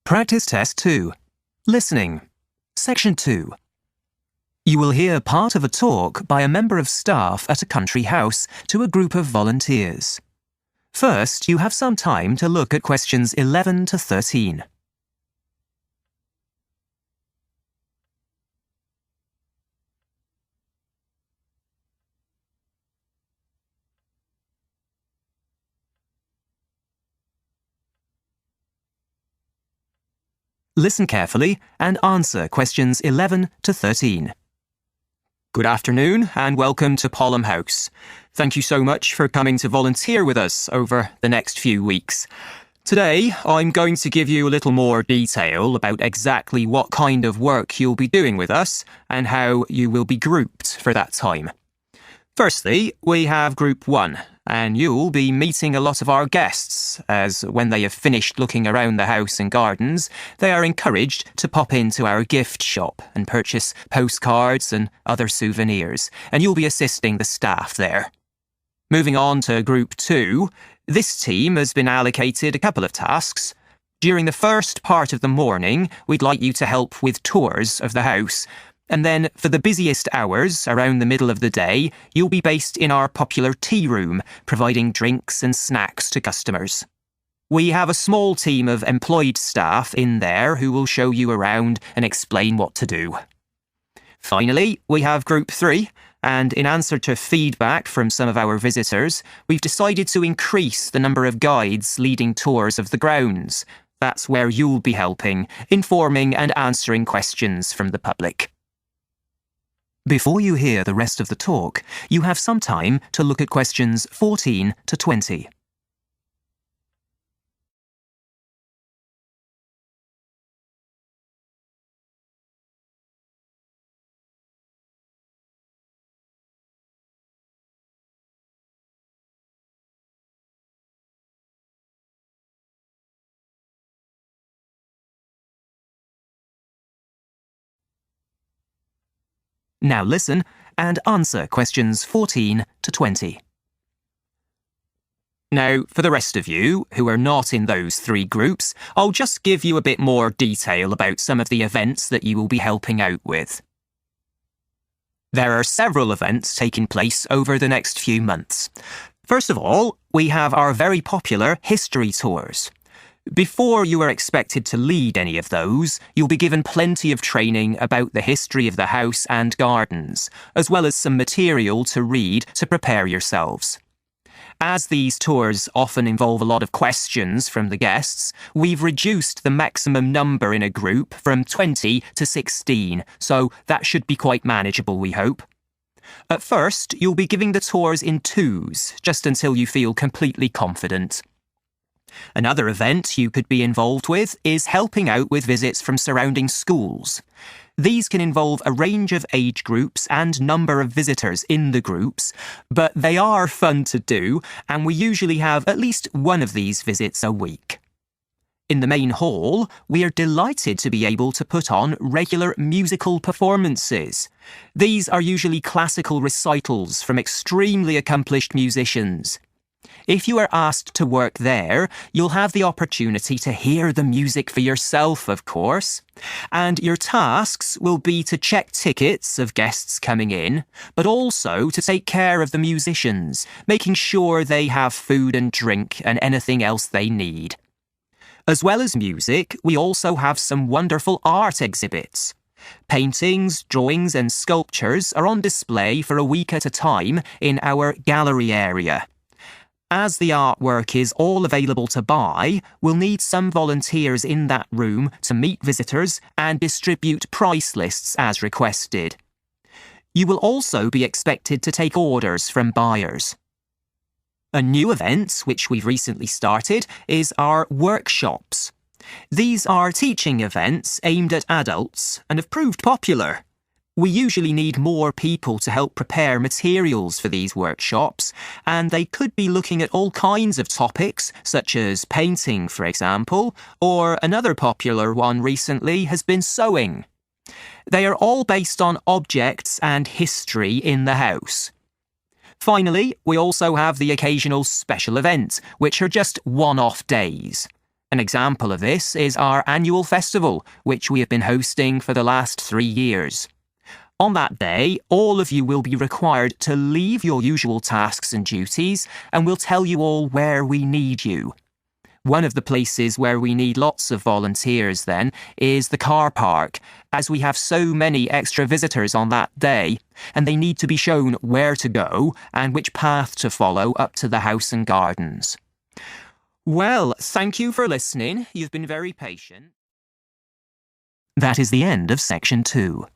Practice Test 2. Listening. Section 2. You will hear part of a talk by a member of staff at a country house to a group of volunteers. First, you have some time to look at questions 11 to 13. Listen carefully and answer questions 11 to 13. Good afternoon and welcome to Polham House. Thank you so much for coming to volunteer with us over the next few weeks. Today, I'm going to give you a little more detail about exactly what kind of work you'll be doing with us and how you will be grouped for that time. Firstly, we have Group 1, and you'll be meeting a lot of our guests, as when they have finished looking around the house and gardens, they are encouraged to pop into our gift shop and purchase postcards and other souvenirs, and you'll be assisting the staff there. Moving on to Group 2, this team has been allocated a couple of tasks. During the first part of the morning, we'd like you to help with tours of the house. And then, for the busiest hours, around the middle of the day, you'll be based in our popular tea room, providing drinks and snacks to customers. We have a small team of employed staff in there who will show you around and explain what to do. Finally, we have Group 3, and in answer to feedback from some of our visitors, we've decided to increase the number of guides leading tours of the grounds. That's where you'll be helping, informing and answering questions from the public. Before you hear the rest of the talk, you have some time to look at questions 14 to 20. Now listen and answer questions 14 to 20. Now, for the rest of you, who are not in those three groups, I'll just give you a bit more detail about some of the events that you will be helping out with. There are several events taking place over the next few months. First of all, we have our very popular history tours. Before you are expected to lead any of those, you'll be given plenty of training about the history of the house and gardens, as well as some material to read to prepare yourselves. As these tours often involve a lot of questions from the guests, we've reduced the maximum number in a group from 20 to 16, so that should be quite manageable, we hope. At first, you'll be giving the tours in twos, just until you feel completely confident. Another event you could be involved with is helping out with visits from surrounding schools. These can involve a range of age groups and number of visitors in the groups, but they are fun to do, and we usually have at least one of these visits a week. In the main hall, we are delighted to be able to put on regular musical performances. These are usually classical recitals from extremely accomplished musicians. If you are asked to work there, you'll have the opportunity to hear the music for yourself, of course. And your tasks will be to check tickets of guests coming in, but also to take care of the musicians, making sure they have food and drink and anything else they need. As well as music, we also have some wonderful art exhibits. Paintings, drawings and sculptures are on display for a week at a time in our gallery area. As the artwork is all available to buy, we'll need some volunteers in that room to meet visitors and distribute price lists as requested. You will also be expected to take orders from buyers. A new event, which we've recently started, is our workshops. These are teaching events aimed at adults and have proved popular. We usually need more people to help prepare materials for these workshops, and they could be looking at all kinds of topics, such as painting, for example, or another popular one recently has been sewing. They are all based on objects and history in the house. Finally, we also have the occasional special event, which are just one-off days. An example of this is our annual festival, which we have been hosting for the last 3 years. On that day, all of you will be required to leave your usual tasks and duties, and we'll tell you all where we need you. One of the places where we need lots of volunteers, then, is the car park, as we have so many extra visitors on that day, and they need to be shown where to go and which path to follow up to the house and gardens. Well, thank you for listening. You've been very patient. That is the end of section 2.